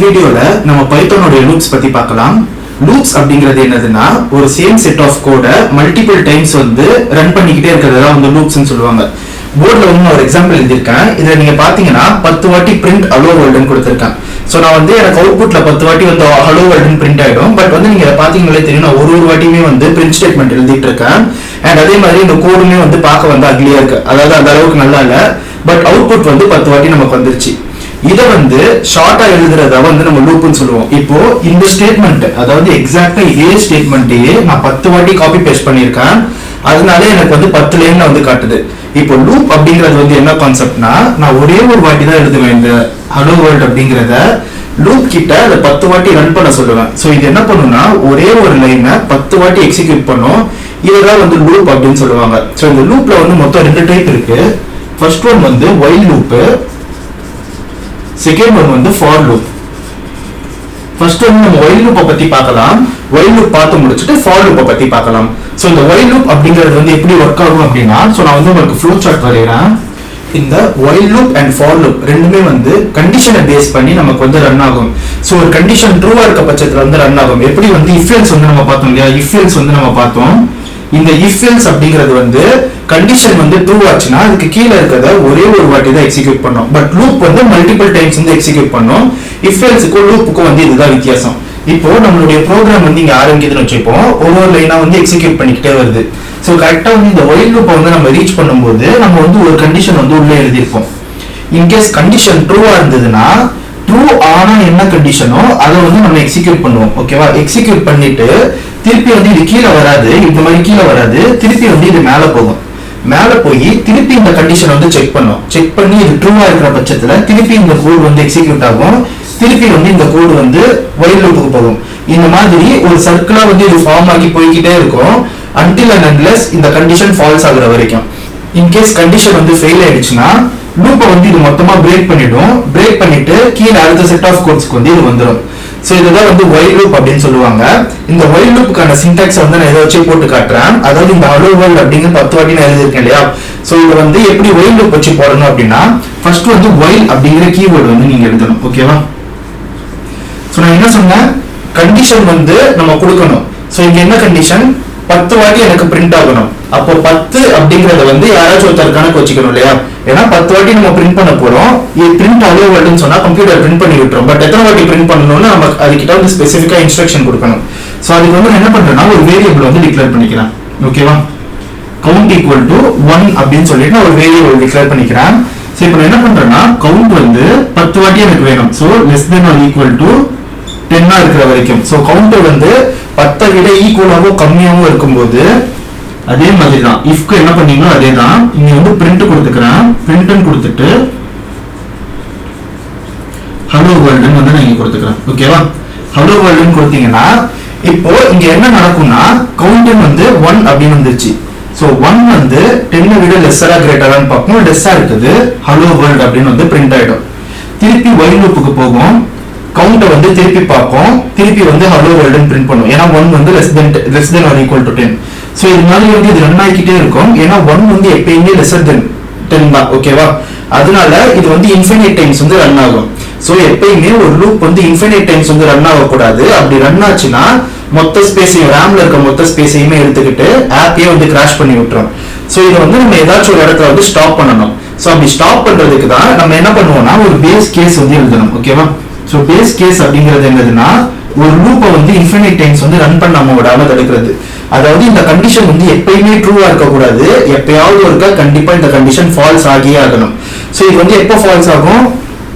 வீடியோல நம்ம பைத்தானோட லூப்ஸ் பத்தி பார்க்கலாம். லூப்ஸ் அப்படிங்கிறது என்னதுன்னா ஒரு சேம் செட் ஆஃப் கோட மல்டிபிள் டைம்ஸ் வந்து ரன் பண்ணிக்கிட்டே இருக்கிறதா வந்து லூப்ஸ்னு சொல்லுவாங்க. போர்ட்ல வந்து ஒரு எக்ஸாம்பிள் எழுதியிருக்கேன். இதுல நீங்க பாத்தீங்கன்னா 10 வாட்டி பிரிண்ட் ஹலோ வேர்ல்டுன்னு கொடுத்திருக்கேன். சோ நான் வந்து எனக்கு அவுட்புட்ல 10 வாட்டி வந்து ஹலோ வேர்ல்டுன்னு பிரிண்ட் ஆயிடும். பட் வந்து நீங்க பாத்தீங்களே தெரியும், நான் ஒரு வாட்டியுமே வந்து பிரிண்ட் ஸ்டேட்மெண்ட் எழுதிட்டு இருக்கேன். அண்ட் அதே மாதிரி இந்த கோடுமே வந்து பார்க்க வந்து அக்லியா இருக்கு, அதாவது அந்த அளவுக்கு நல்லா இல்ல. பட் அவுட்புட் வந்து 10 வாட்டி நமக்கு வந்துருச்சு. இதை வந்து ஷார்ட்டா எழுதுறத வந்து நம்ம லூப்னு சொல்லுவோம். இப்போ இந்த ஸ்டேட்மெண்ட், அதாவது எக்ஸாக்டா இதே ஸ்டேட்மெண்ட்டையே நான் 10 வாட்டி காப்பி பேஸ்ட் பண்ணியிருக்கேன். அதனால எனக்கு வந்து 10 லைன்ல வந்து காட்டுது. இப்போ லூப் அப்படிங்கிறது வந்து என்ன கான்செப்ட்னா, நான் ஒரே ஒரு வாட்டி தான் எழுதுவேன். இந்த ஹலோ வேர்ல்ட் அப்படிங்கிறத லூப் கிட்ட அதை 10 வாட்டி ரன் பண்ண சொல்லுவேன். ஸோ இது என்ன பண்ணுன்னா ஒரே ஒரு லைனை 10 வாட்டி எக்ஸிக்யூட் பண்ணும். இதுதான் வந்து லூப் அப்படின்னு சொல்லுவாங்க. ஸோ இந்த லூப்ல வந்து மொத்தம் 2 டைப் இருக்கு. ஃபர்ஸ்ட் ஒன் வந்து வைல் லூப், செகண்ட் ஒன் வந்து ஃபார் லூப். ஃபர்ஸ்ட் வந்து நம்ம வைல் லூப்பை பத்தி பார்க்கலாம். வைல் லூப் பார்த்து முடிச்சுட்டு ஃபார் லூப்பை பத்தி பார்க்கலாம். ஸோ இந்த வைல் லூப் அப்படிங்கிறது வந்து எப்படி ஒர்க் ஆகும் அப்படின்னா, ஸோ நான் வந்து உங்களுக்கு ஃப்ளோ சார்ட் வரைகிறேன். இந்த while loop and for loop ரெண்டுமே வந்து கண்டிஷனை பேஸ் பண்ணி நமக்கு வந்து ரன் ஆகும். ஸோ ஒரு கண்டிஷன் ட்ரூவா இருக்க பட்சத்தில் வந்து ரன் ஆகும். எப்படி வந்து இஃப் எல்ஸ் வந்து நம்ம பார்த்தோம் இல்லையா, இஃப் எல்ஸ் வந்து நம்ம பார்த்தோம். இந்த இஃப் எல்ஸ் அப்படிங்கிறது வந்து கண்டிஷன் வந்து ட்ரூ ஆச்சுன்னா அதுக்கு கீழே இருக்கிறத ஒரே ஒரு வாட்டி தான் எக்ஸிக்யூட் பண்ணும். பட் லூப் வந்து மல்டிபிள் டைம்ஸ் வந்து எக்ஸிக்யூட் பண்ணும். இஃப் எல்ஸுக்கும் லூப்புக்கும் வந்து இதுதான் வித்தியாசம். இப்போ நம்மளுடைய ப்ரோக்ராம் வந்து இங்க ஆரம்பிக்குதுன்னு வச்சுப்போம், ஒவ்வொரு லைனா வந்து எக்ஸிக்யூட் பண்ணிக்கிட்டே வருது. ஸோ கரெக்டா வந்து இந்த வைல் லூப்பை வந்து நம்ம ரீச் பண்ணும்போது நம்ம வந்து ஒரு கண்டிஷன் வந்து உள்ள எழுதியிருப்போம். இன்கேஸ் கண்டிஷன் ட்ரூவா இருந்ததுன்னா ட்ரூ ஆனா என்ன கண்டிஷனோ அதை வந்து நம்ம எக்ஸிக்யூட் பண்ணுவோம். ஓகேவா? எக்ஸிக்யூட் பண்ணிட்டு திருப்பி வந்து இது கீழே வராது, இந்த மாதிரி கீழே வராது, திருப்பி வந்து இது மேல போகும். மேல போய் திருப்பி இந்த கண்டிஷன் வந்து செக் பண்ணும். செக் பண்ணி இது ட்ரூவா இருக்கிற பட்சத்துல திருப்பி இந்த கோட் வந்து எக்ஸிக்யூட் ஆகும். திருப்பி வந்து இந்த கோடு வந்து வைல் லூப்புக்கு போகும். இந்த மாதிரி ஒரு சர்க்கிளா வந்து இது ஃபார்ம் ஆகி போய்கிட்டே இருக்கும் until and unless இந்த கண்டிஷன் ஃபால்ஸ் ஆகுற வரைக்கும். இன்கேஸ் கண்டிஷன் வந்து ஃபெயில் ஆயிடுச்சுன்னா லூப்பை வந்து இது மொத்தமா பிரேக் பண்ணிடும். பிரேக் பண்ணிட்டு கீழே அடுத்த செட் ஆஃப் கோட்ஸ்க்கு வந்து இது வந்துடும். ஸோ இதுதான் வந்து வைல் லூப் அப்படின்னு சொல்லுவாங்க. இந்த வைல் லூப்புக்கான சின்டாக்ஸ் வந்து நான் இதை வச்சு போட்டு காட்டுறேன். அதாவது இந்த ஹலோ வேர்ல்ட் அப்படிங்கிற 10 வாட்டி நான் எழுதியிருக்கேன் இல்லையா. ஸோ இது வந்து எப்படி வைல் லூப் வச்சு போடணும் அப்படின்னா, ஃபர்ஸ்ட் வந்து வைல் அப்படிங்கிற கீவேர்டு வந்து நீங்க எழுதணும். ஓகேவா? ஸோ நான் என்ன சொன்னேன், கண்டிஷன் வந்து நம்ம கொடுக்கணும். ஸோ இங்க என்ன கண்டிஷன், 10 வாட்டி எனக்கு பிரிண்ட் ஆகணும். அப்போ 10 அப்படிங்கறத வந்து யாராச்சும் ஒருத்தர் கணக்கு வச்சுக்கணும் இல்லையா. ஏன்னா 10 வாட்டி நம்ம பிரிண்ட் பண்ண போறோம். இது பிரிண்ட் ஹலோ வேர்ல்டுன்னு சொன்னா கம்ப்யூட்டர் பிரிண்ட் பண்ணி விட்டுரும். பட் எத்தனை வாட்டி பிரிண்ட் பண்ணணும்னு நம்ம அதுக்கிட்ட வந்து ஸ்பெசிஃபிக்கா இன்ஸ்ட்ரக்ஷன் கொடுக்கணும். ஸோ அதுக்கு வந்து நான் என்ன பண்றேன்னா ஒரு வேரியபிள் வந்து டிக்ளேர் பண்ணிக்கிறேன். ஓகேவா? கவுண்ட் ஈக்குவல் டு 1 அப்படின்னு சொல்லிட்டு நான் ஒரு வேரியபிள் டிக்ளேர் பண்ணிக்கிறேன். ஸோ இப்போ நான் என்ன பண்றேன்னா கவுண்ட் வந்து 10 வாட்டி எனக்கு வேணும். So less than or equal to 10 இருக்கிற வரைக்கும். ஸோ கவுண்டர் வந்து 10 விட ஈக்குவலாவோ கம்மியாவோ இருக்கும்போது அதே மாதிரி தான் இஃப்க்கு என்ன பண்ணீங்களோ அதே தான். இங்க வந்து பிரிண்ட் கொடுத்துக்கிறேன். பிரிண்ட் கொடுத்துட்டு ஹலோ வேர்ல்டுன்னு வந்து நான் இங்க கொடுத்துக்கிறேன். ஓகேவா? ஹலோ வேர்ல்டுன்னு கொடுத்தீங்கன்னா இப்போ இங்க என்ன நடக்கும்னா கவுண்டர் வந்து 1 அப்படின்னு வந்துருச்சு. ஸோ 1 வந்து 10 விட லெஸ்ஸரா கிரேட்டரான்னு பார்ப்போம். லெஸ்ஸா இருக்குது ஹலோ வேர்ல்டு அப்படின்னு வந்து பிரிண்ட் ஆயிடும். திருப்பி வைல் லூப்புக்கு போகும். கவுண்டை வந்து திருப்பி பார்ப்போம். திருப்பி வந்து ஹலோ வேர்ல்டுன்னு பிரிண்ட் பண்ணும். ஏன்னா 1 வந்து less than or equal to 10. So இது மாதிரி வந்து இது ரன் ஆகிக்கிட்டே இருக்கும். ஏன்னா 1 வந்து எப்பயுமே லெஸர் தென் 10 தான். ஓகேவா? அதனால இது வந்து இன்ஃபினிட் டைம்ஸ் வந்து ரன் ஆகும். ஸோ எப்பயுமே ஒரு லூப் வந்து இன்ஃபினிட் டைம்ஸ் வந்து ரன் ஆகக்கூடாது. அப்படி ரன் ஆச்சுன்னா மொத்த ஸ்பேஸையும், ரேம்ல இருக்க மொத்த ஸ்பேஸையுமே எடுத்துக்கிட்டு ஆப்பையே வந்து கிராஷ் பண்ணி விட்டுரும். ஸோ இதை வந்து நம்ம ஏதாச்சும் ஒரு இடத்துல வந்து ஸ்டாப் பண்ணணும். ஸோ அப்படி ஸ்டாப் பண்றதுக்கு தான் நம்ம என்ன பண்ணுவோம்னா ஒரு பேஸ் கேஸ் வந்து எழுதணும். ஓகேவா? ஸோ பேஸ் கேஸ் அப்படிங்கிறது என்னதுன்னா ஒரு லூப்பை வந்து இன்ஃபினிட் டைம்ஸ் வந்து ரன் பண்ணாம விடாம தடுக்கிறது. அதாவது இந்த கண்டிஷன் வந்து எப்பயுமே ட்ரூவா இருக்கக்கூடாது. எப்பயாவது ஒருக்கா கண்டிப்பா இந்த கண்டிஷன் ஃபால்ஸ் ஆகியே ஆகணும். ஸோ இது வந்து எப்போ ஃபால்ஸ் ஆகும்,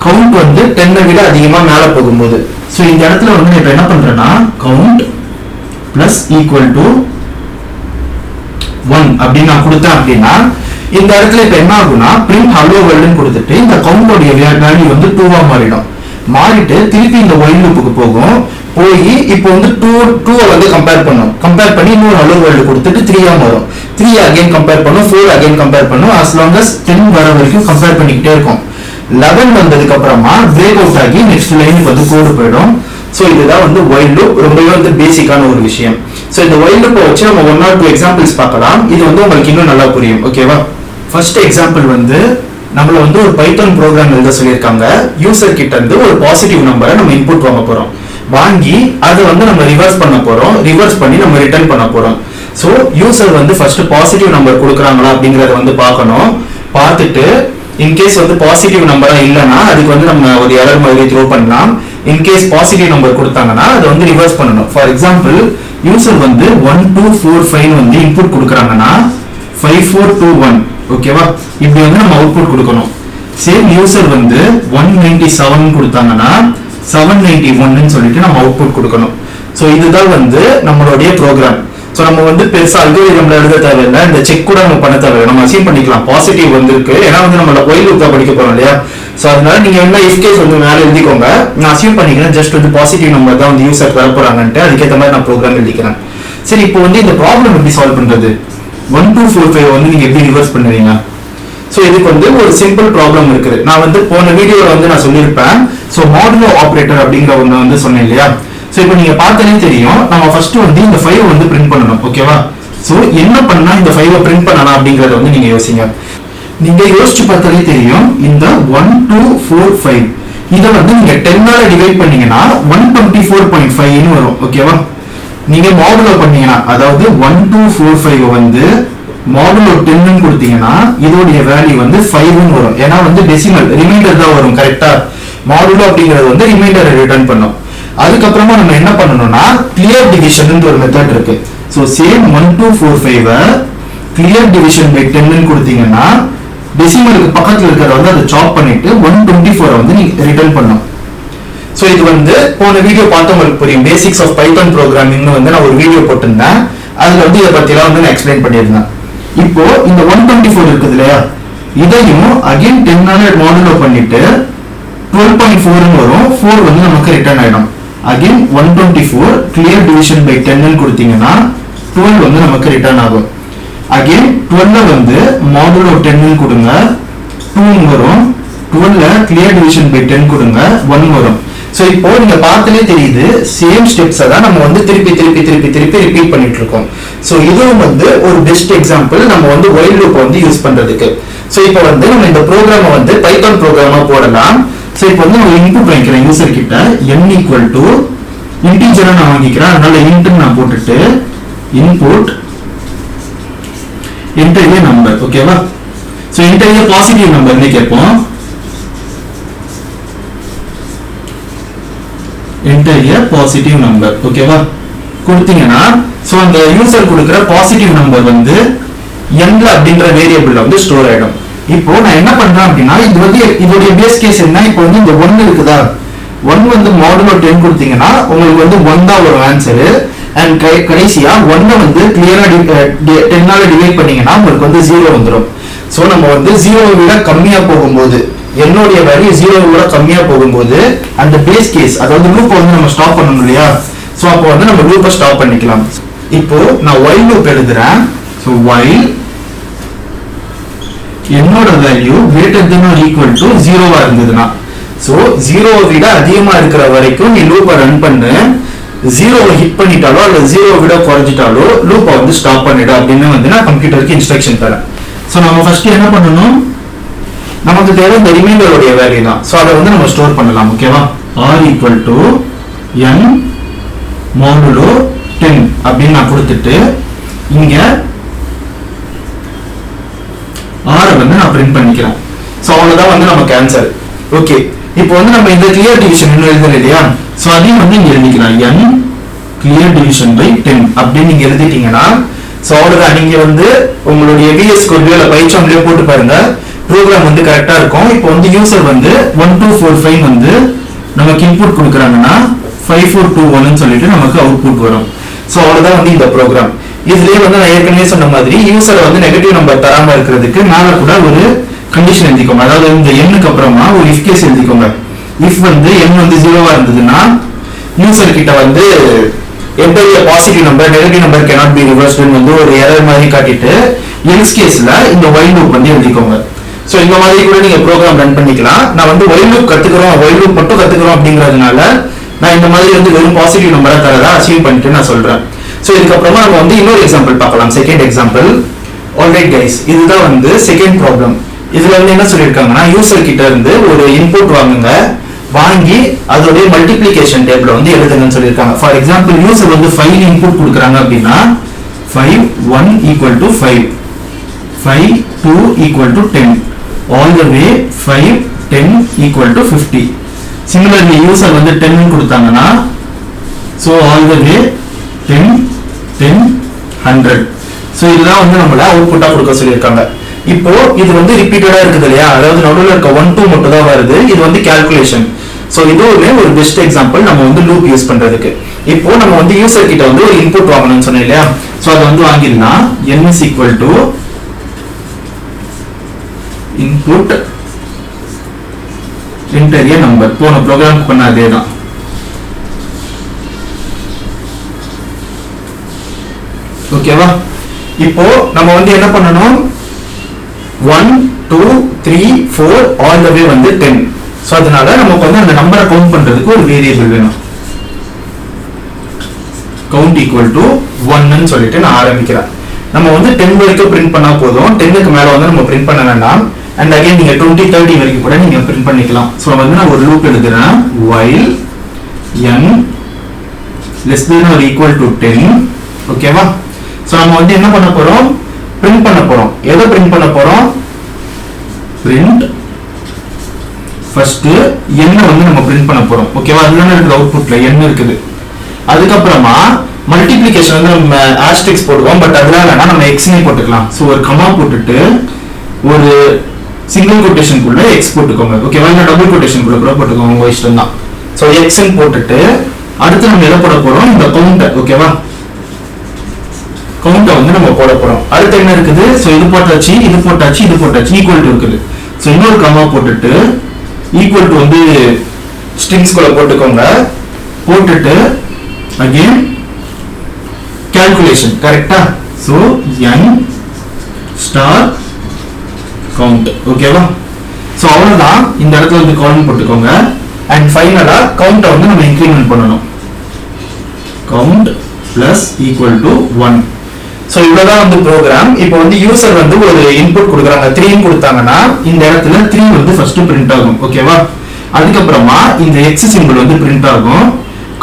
கவுண்ட் வந்து 10 விட அதிகமா மேல போகும்போது. ஸோ இந்த இடத்துல வந்து இப்ப என்ன பண்றேன்னா கவுண்ட் பிளஸ் ஈக்குவல் டு 1 அப்படின்னு நான் கொடுத்தேன் அப்படின்னா இந்த இடத்துல இப்ப என்ன ஆகும்னா பிரிண்ட் ஹலோ வேர்ல்டுன்னு கொடுத்துட்டு இந்த கவுண்டோடைய வேல்யூ வந்து 2வா மாறிடும். மாறிட்டு திருப்பி இந்த வைல் லூப்புக்கு போகும். போய் இப்போ வந்து 2 வந்து கம்பேர் பண்ணும். கம்பேர் பண்ணி இன்னொரு ஹலோ வேர்ல்டு கொடுத்துட்டு 3ஆ மாறும். 3 அகைன் கம்பேர் பண்ணும். 4 அகைன் கம்பேர் பண்ணும். as long as 10 வர வரைக்கும் கம்பேர் பண்ணிக்கிட்டே இருக்கும். 11 வந்ததுக்கு அப்புறமா பிரேக் அவுட் ஆகி நெக்ஸ்ட் லைனுக்கு வந்து கோடு போயிடும். ஸோ இதுதான் வந்து வைல் லூப். ரொம்பவே வந்து பேசிக்கான ஒரு விஷயம். ஸோ இந்த வைல் லூப்பை வச்சு நம்ம 1 or 2 எக்ஸாம்பிள்ஸ் பார்க்கலாம். இது வந்து உங்களுக்கு இன்னும் நல்லா புரியும். ஓகேவா? ஃபர்ஸ்ட் எக்ஸாம்பிள் வந்து நம்மள வந்து ஒரு பைத்தான் ப்ரோக்ராம் எழுத சொல்லியிருக்காங்க. யூசர் கிட்ட இருந்து ஒரு பாசிட்டிவ் நம்பரை நம்ம இன்புட் வாங்க போறோம். வாங்கி அதை வந்து நம்ம ரிவர்ஸ் பண்ண போறோம். ரிவர்ஸ் பண்ணி நம்ம ரிட்டர்ன் பண்ண போறோம். ஸோ யூசர் வந்து ஃபர்ஸ்ட் பாசிட்டிவ் நம்பர் கொடுக்குறாங்களா அப்படிங்கறத வந்து பார்க்கணும். பார்த்துட்டு இன்கேஸ் வந்து பாசிட்டிவ் நம்பரா இல்லைன்னா அதுக்கு வந்து நம்ம ஒரு எரர் மாதிரி த்ரோ பண்ணலாம். இன்கேஸ் பாசிட்டிவ் நம்பர் கொடுத்தாங்கன்னா அதை வந்து ரிவர்ஸ் பண்ணணும். ஃபார் எக்ஸாம்பிள் யூசர் வந்து 1245 வந்து இன்புட் கொடுக்குறாங்கன்னா 5421 ஓகேவா, இப்படி வந்து நம்ம அவுட்புட் கொடுக்கணும். சேம் யூசர் வந்து 197 கொடுத்தாங்கன்னா 791 சொல்லிட்டு நம்ம அவுட்புட் கொடுக்கணும். ஸோ இதுதான் வந்து நம்மளுடைய ப்ரோக்ராம். ஸோ நம்ம வந்து பெருசா அல்காரிதம்ல எழுத தேவையில்லை, இந்த செக் கூட நம்ம பண்ண தேவையில்லை, நம்ம அசீவ் பண்ணிக்கலாம். பாசிட்டிவ் வந்திருக்கு ஏன்னா வந்து நம்ம ஒயில் லூப் தான் படிக்க போறோம் இல்லையா. ஸோ அதனால நீங்க என்ன இஃப் கேஸ் வந்து மேலே எழுதிக்கோங்க. நான் அசீவ் பண்ணிக்கிறேன் ஜஸ்ட் வந்து பாசிட்டிவ் நம்பர் தான் வந்து யூசர் வர போறாங்கன்ட்டு, அதுக்கேற்ற மாதிரி நான் ப்ரோக்ராம் எழுதிக்கிறேன். சரி, இப்போ வந்து இந்த ப்ராப்ளம் எப்படி சால்வ் பண்றது? 1245 வந்து நீங்க எப்படி ரிவர்ஸ் பண்ணுவீங்க? ஸோ இதுக்கு வந்து ஒரு சிம்பிள் ப்ராப்ளம் இருக்குது. நான் வந்து போன வீடியோல வந்து நான் சொல்லியிருப்பேன். ஸோ மாடுலோ ஆப்ரேட்டர் அப்படிங்கிற ஒன்று வந்து சொன்னேன் இல்லையா. ஸோ இப்போ நீங்க பார்த்தாலே தெரியும், நம்ம ஃபர்ஸ்ட் வந்து இந்த 5 வந்து பிரிண்ட் பண்ணணும். ஓகேவா, ஸோ என்ன பண்ணா இந்த 5 பிரிண்ட் பண்ணலாம் அப்படிங்கறத வந்து நீங்க யோசிங்க. நீங்க யோசிச்சு பார்த்தாலே தெரியும், இந்த 1245 இதை வந்து நீங்க 10ஆல டிவைட் பண்ணீங்கன்னா 124.5 வரும். ஓகேவா, நீங்க மாடுலோ பண்ணீங்கன்னா அதாவது 1245 வந்து மாடுலோ 10 கொடுத்தீங்கன்னா இதோடைய வேல்யூ வந்து 5 வரும். ஏன்னா வந்து டெசிமல் ரிமைண்டர் தான் வரும். கரெக்டா, மாடுலோ அப்படிங்கிறது வந்து ரிமைண்டரை ரிட்டர்ன் பண்ணும். அதுக்கப்புறமா நம்ம என்ன பண்ணணும்னா கிளியர் டிவிஷன் ஒரு மெத்தட் இருக்கு. So same 1245 clear division by 10 கொடுத்தீங்கன்னா டெசிமலுக்கு பக்கத்துல இருக்கிறத வந்து அதை சாப் பண்ணிட்டு 124 வந்து நீங்க ரிட்டர்ன் பண்ணும். ஸோ இது வந்து போன வீடியோ பார்த்தவங்களுக்கு புரியும். பேசிக்ஸ் ஆஃப் பைத்தான் ப்ரோக்ராமிங்னு வந்து நான் ஒரு வீடியோ போட்டிருந்தேன். அதுல வந்து இதை பத்திலாம் வந்து நான் எக்ஸ்பிளைன் பண்ணியிருந்தேன். இப்போ இந்த 124 இருக்குது இல்லையா, இதையும் அகைன் 10ஆல மாடுலோ பண்ணிட்டு 12.4 வரும். 4 வந்து நமக்கு ரிட்டர்ன் ஆயிடும். அகைன் 124 கிளியர் டிவிஷன் பை 10 கொடுத்தீங்கன்னா 12 வந்து நமக்கு ரிட்டர்ன் ஆகும். அகைன் 12 வந்து மாடுலோ 10 கொடுங்க, 2 வரும். 12 கிளியர் டிவிஷன் பை 10 கொடுங்க, 1 வரும். ஸோ இப்போ நீங்க பார்த்தாலே தெரியுது, சேம் ஸ்டெப்ஸை தான் நம்ம வந்து திருப்பி திருப்பி திருப்பி திருப்பி ரிப்பீட் பண்ணிட்டு இருக்கோம். ஸோ இதுவும் வந்து ஒரு பெஸ்ட் எக்ஸாம்பிள் நம்ம வந்து ஒயில் லூப் வந்து யூஸ் பண்றதுக்கு. ஸோ இப்போ வந்து நம்ம இந்த ப்ரோக்ராமை வந்து பைத்தான் ப்ரோக்ராமா போடலாம். ஸோ இப்போ வந்து நம்ம இன்புட் வாங்கிக்கிறேன் யூசர் கிட்ட, n ஈக்குவல் டு இன்டிஜரா நான் வாங்கிக்கிறேன், அதனால இன்ட் நான் போட்டுட்டு இன்புட் என்டர் ஏ நம்பர். ஓகேவா, ஸோ என்டர் ஏ பாசிட்டிவ் நம்பர்னு கேட்போம். enter a positive number. ஓகேவா, கொடுத்தீங்கன்னா சோ அந்த யூசர் கொடுக்கிற பாசிட்டிவ் நம்பர் வந்து n அப்படிங்கற வேரியபிள்ல வந்து ஸ்டோர் ஆயிடும். இப்போ நான் என்ன பண்றேன் அப்படின்னா இது வந்து இதோட பேஸ் கேஸ் என்ன, இப்போ வந்து இந்த 1 இருக்குதா, 1 வந்து மாடுலோ 10 கொடுத்தீங்கன்னா உங்களுக்கு வந்து 1 தான் வரும் ஆன்சர். அண்ட் கடைசியா 1 வந்து கிளியரா 10ஆல டிவைட் பண்ணீங்கன்னா உங்களுக்கு வந்து 0 வந்துரும். சோ நம்ம வந்து 0 விட கம்மியா போகும்போது, என்னோட வேல்யூ 0 விட கம்மியா போகும்போது அந்த பேஸ் கேஸ் அதாவது லூப் வந்து நம்ம ஸ்டாப் பண்ணணும் இல்லையா. சோ அப்போ வந்து நம்ம லூப்பை ஸ்டாப் பண்ணிக்கலாம். இப்போ நான் while லூப் எழுதுறேன். சோ while என்னோட value greater than or equal to 0 இருந்ததுன்னா, சோ 0 விட அதிகமா இருக்கிற வரைக்கும் நீ லூப்பை ரன் பண்ணு. 0 ஹிட் பண்ணிட்டாலோ அல்ல 0 விட குறைஞ்சிட்டாலோ லூப்பை வந்து ஸ்டாப் பண்ணிடு அப்படின்னு வந்து நான் கம்ப்யூட்டருக்கு இன்ஸ்ட்ரக்ஷன் தரேன். சோ நம்ம ஃபர்ஸ்ட் என்ன பண்ணணும், நமக்கு தேவை இந்த ரிமைண்டருடைய வேல்யூ தான். சோ அதை வந்து நம்ம ஸ்டோர் பண்ணலாம். ஓகேவா, r equal to n modulo 10 அப்படின்னு நான் கொடுத்துட்டு இங்க r வந்து நான் பிரிண்ட் பண்ணிக்கிறேன். சோ அவ்வளவுதான் வந்து நமக்கு ஆன்சர். ஓகே, இப்போ வந்து நம்ம இந்த கிளியர் டிவிஷன் இன்னும் எழுதல இல்லையா. சோ அதையும் வந்து இங்க எழுதிக்கலாம், n கிளியர் டிவிஷன் பை 10 அப்படின்னு நீங்க எழுதிட்டீங்கன்னா சோ அவ்வளவுதான். நீங்க வந்து உங்களுடைய VS கோட்லயோ இல்ல பைத்தான்லயோ போட்டு பாருங்க, ப்ரோக்ராம் வந்து கரெக்டா இருக்கும். இப்போ வந்து யூசர் வந்து 1245 வந்து நமக்கு இன்புட் கொடுக்குறாங்கன்னா 5421 சொல்லிட்டு நமக்கு அவுட்புட் வரும். சோ அவ்வளவுதான் வந்து இந்த ப்ரோக்ராம். இதுலயே வந்து நான் ஏற்கனவே சொன்ன மாதிரி யூசரை வந்து நெகட்டிவ் நம்பர் தராம இருக்கிறதுக்கு மேல கூட ஒரு கண்டிஷன் எழுதிக்கோங்க. அதாவது இந்த எண்ணுக்கு அப்புறமா ஒரு இஃப் கேஸ் எழுதிக்கோங்க. இஃப் வந்து n வந்து 0வா இருந்ததுன்னா யூசர் கிட்ட வந்து enter a positive number, negative number cannot be reversed வந்து ஒரு எரர் மாதிரி காட்டிட்டு எல்ஸ் கேஸ்ல இந்த while loop வந்து எழுதிக்கோங்க. சோ இந்த மாதிரி கூட நீங்க ப்ரோக்ராம் ரன் பண்ணிக்கலாம். நான் வந்து while loop கத்துக்கிறோம், while loop மட்டும் கத்துக்கிறோம் அப்படிங்கிறதுனால நான் இந்த மாதிரி வந்து வெறும் பாசிட்டிவ் நம்பரா தரதா அசீவ் பண்ணிட்டு நான் சொல்றேன். சோ இதுக்கு அப்புறமா நம்ம வந்து இன்னொரு எக்ஸாம்பிள் பார்க்கலாம், செகண்ட் எக்ஸாம்பிள். ஆல்ரைட் கைஸ், இதுதான் வந்து செகண்ட் ப்ராப்ளம். இதுல வந்து என்ன சொல்லியிருக்காங்கன்னா யூசர் கிட்ட இருந்து ஒரு இன்புட் வாங்குங்க, வாங்கி அதோடைய மல்டிப்ளிகேஷன் டேபிள் வந்து எழுதுங்கன்னு சொல்லியிருக்காங்க. ஃபார் எக்ஸாம்பிள் யூசர் வந்து 5 இன்புட் கொடுக்குறாங்க அப்படின்னா 5 1 equal to 5, 5 2 equal to 10, all the way 5 10 equal to 50. Similarly user வந்து 10 கொடுத்தாங்கன்னா so all the way 10 10 100. so இதெல்லாம் வந்து நம்மள அவுட்புட்டா கொடுக்க சொல்லியிருக்காங்க. இப்போ இது வந்து ரிப்பீட்டடா இருக்குது இல்லையா, அதாவது நடுவில் இருக்க 1 2 மட்டும் தான் வருது. இது வந்து கால்குலேஷன். சோ இதுவுமே ஒரு பெஸ்ட் எக்ஸாம்பிள் நம்ம வந்து லூப் யூஸ் பண்றதுக்கு. இப்போ நம்ம வந்து யூசர் கிட்ட வந்து ஒரு இன்புட் வாங்கணும்னு சொன்னேன் இல்லையா, சோ அது வந்து வாங்கிடலாம். n is equal to input enter a number. போன ப்ரோக்ராம் பண்ண அதே தான். ஓகேவா? இப்போ நம்ம வந்து என்ன பண்ணணும், 1 2 3 4 all the way வந்து 10. சோ அதனால நமக்கு வந்து அந்த நம்பரை கவுண்ட் பண்றதுக்கு ஒரு வேரியபிள் வேணும். count equal to 1 ன்னு சொல்லிட்டு நான் ஆரம்பிக்கிறேன். நம்ம வந்து 10 வரைக்கும் பிரிண்ட் பண்ணா போதும், 10க்கு மேல வந்து நம்ம பிரிண்ட் பண்ண வேண்டாம். அண்ட் அகைன் நீங்க 20 30 வரைக்கும் கூட நீங்க பிரிண்ட் பண்ணிக்கலாம். சோ வந்து நான் ஒரு லூப் எழுதுறேன், while n less than or equal to 10. ஓகேவா? சோ நம்ம வந்து என்ன பண்ண போறோம், பிரிண்ட் பண்ண போறோம். எதை பிரிண்ட் பண்ண போறோம், பிரிண்ட் ஃபர்ஸ்ட் n வந்து நம்ம பிரிண்ட் பண்ண போறோம். ஓகேவா? அதுதான் எனக்கு அவுட்புட்ல n இருக்குது. அதுக்கு அப்புறமா மல்டிப்ளிகேஷன் வந்து நம்ம ஆஸ்டெரிக்ஸ் போடுவோம், பட் அதனால வேணா நம்ம x னே போட்டுக்கலாம். சோ ஒரு கமா போட்டுட்டு ஒரு சிங்கிள் கோட்டேஷன் குள்ள x போட்டுக்கோங்க. ஓகேவா? இல்ல டபுள் கோட்டேஷன் குள்ள கூட போட்டுக்கோங்க, உங்க இஷ்டம் தான். சோ x ன்னு போட்டுட்டு அடுத்து நம்ம எதை போட போறோம், இந்த கவுண்டர். ஓகேவா? கவுண்டர் வந்து நம்ம போட போறோம். அடுத்து என்ன இருக்குது, சோ இது போட்டாச்சு இது போட்டாச்சு இது போட்டாச்சு, ஈக்குவல் டு இருக்குது. சோ இன்னொரு கமா போட்டுட்டு ஈக்குவல் டு வந்து ஸ்ட்ரிங்ஸ் குள்ள போட்டுக்கோங்க. போட்டுட்டு again calculation, கரெக்ட்டா? so n star count. ஓகேவா? சோ அவ்வளவுதான். இந்த இடத்துல வந்து காலம் போட்டுக்கோங்க. and ஃபைனலா கவுண்ட வந்து நம்ம இன்கிரிமென்ட் பண்ணனும். count plus equal to 1. So இவ்வளவுதான் வந்து ப்ரோகிராம். இப்போ வந்து யூசர் வந்து ஒரு இன்புட் கொடுக்குறாங்க, 3 கொடுத்தாங்கன்னா இந்த இடத்துல 3 வந்து ஃபர்ஸ்ட் பிரிண்ட் ஆகும். ஓகேவா? அதுக்கு அப்புறமா இந்த x சிம்பிள் வந்து பிரிண்ட் ஆகும்.